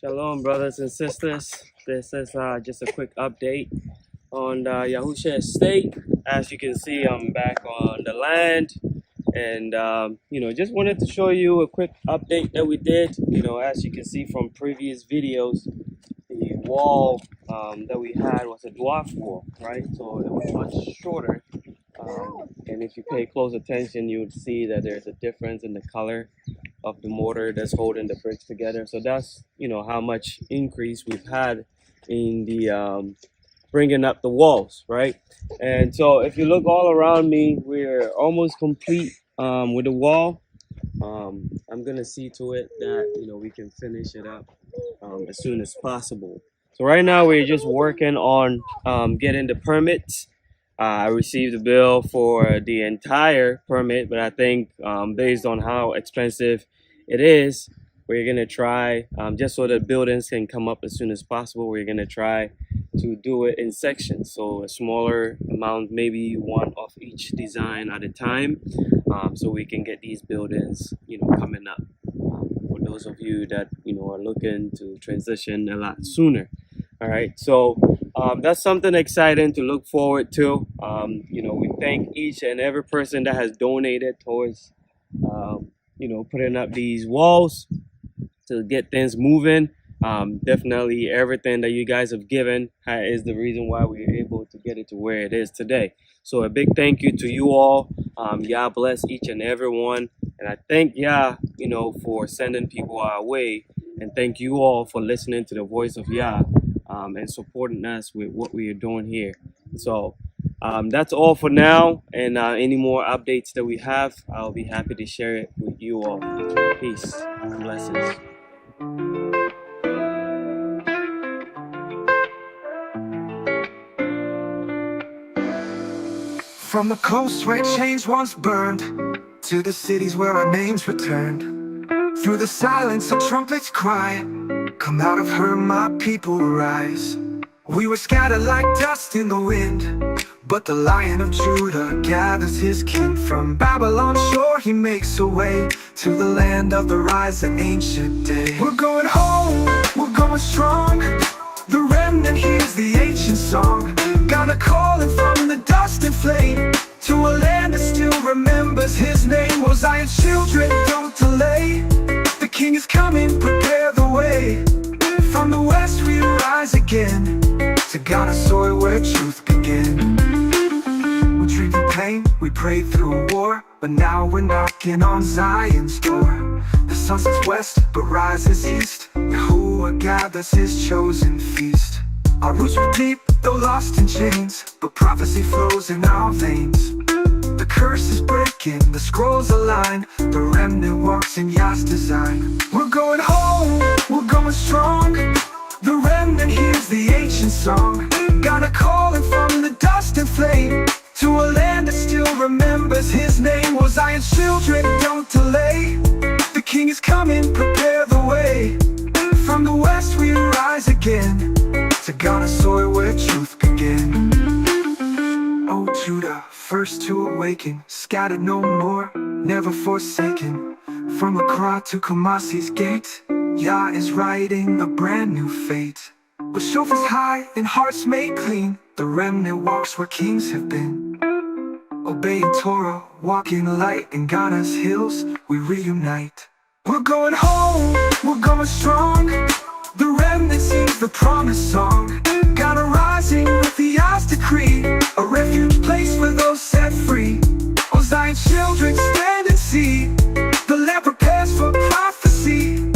Shalom, brothers and sisters. This is just a quick update on Yahusha Estate. As you can see, I'm back on the land, and just wanted to show you a quick update that we did. As you can see from previous videos, the wall that we had was a dwarf wall, right? So it was much shorter. And if you pay close attention, you would see that there's a difference in the color of the mortar that's holding the bricks together. So that's how much increase we've had in the bringing up the walls, right? And so if you look all around me, we're almost complete with the wall. I'm gonna see to it that we can finish it up as soon as possible. So right now we're just working on getting the permits. I received a bill for the entire permit, but I think based on how expensive it is, we're gonna try just so the buildings can come up as soon as possible. We're gonna try to do it in sections, so a smaller amount, maybe one of each design at a time, so we can get these buildings coming up. For those of you that are looking to transition a lot sooner. All right, so that's something exciting to look forward to. We thank each and every person that has donated towards putting up these walls to get things moving. Definitely everything that you guys have given is the reason why we're able to get it to where it is today. So a big thank you to you all. Yah bless each and every one. And I thank Yah, for sending people our way. And thank you all for listening to the voice of Yah and supporting us with what we are doing here. So that's all for now. And any more updates that we have, I'll be happy to share it with you all. Peace. Blessings. From the coast where chains once burned, to the cities where our names returned, through the silence a trumpet's cry, come out of her my people rise. We were scattered like dust in the wind, but the Lion of Judah gathers his kin. From Babylon's shore he makes a way to the land of the rising ancient day. We're going home, we're going strong. The remnant hears the ancient song. God a calling from the dust and flame to a land that still remembers his name. Oh, Zion's children, don't delay. The King is coming, prepare the way. From the west we rise again, to Ghana soil where truth began. We dreamed of pain, we prayed through a war, but now we're knocking on Zion's door. The sun sets west, but rises east. Yahuwah gathers his chosen feast. Our roots were deep, though lost in chains, but prophecy flows in our veins. The curse is breaking, the scrolls align, the remnant walks in Yah's design. We're going home, we're going strong. The remnant hears the ancient song. God a calling from the dust and flame to a land that still remembers his name. Oh, Zion's children, don't delay. The King is coming, prepare the way. From the west we rise again, to Ghana soil where truth began. Oh Judah, first to awaken, scattered no more, never forsaken. From Accra to Kumasi's gate, Yah is writing a brand new fate. With shofars high and hearts made clean, the remnant walks where kings have been. Obeying Torah, walking light in Ghana's hills, we reunite. We're going home, we're going strong. The remnant sings the promised song. Ghana rising with the Yah's decree, a refuge place for those set free. Oh, Zion's children stand and see, the land prepares for prophecy.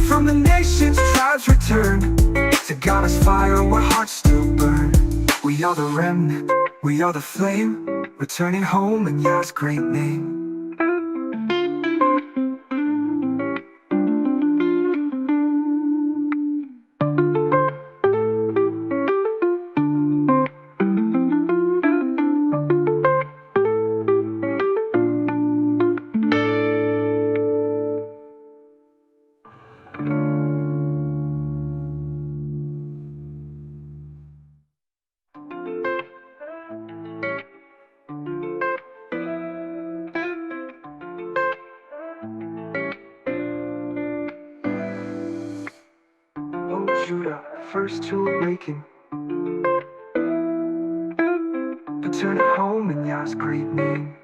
From the nations tribes return, to Ghana's fire where hearts still burn. We are the remnant, we are the flame, returning home in Yah's great name. Judah, first to awaken, but turn home in Yah's great name.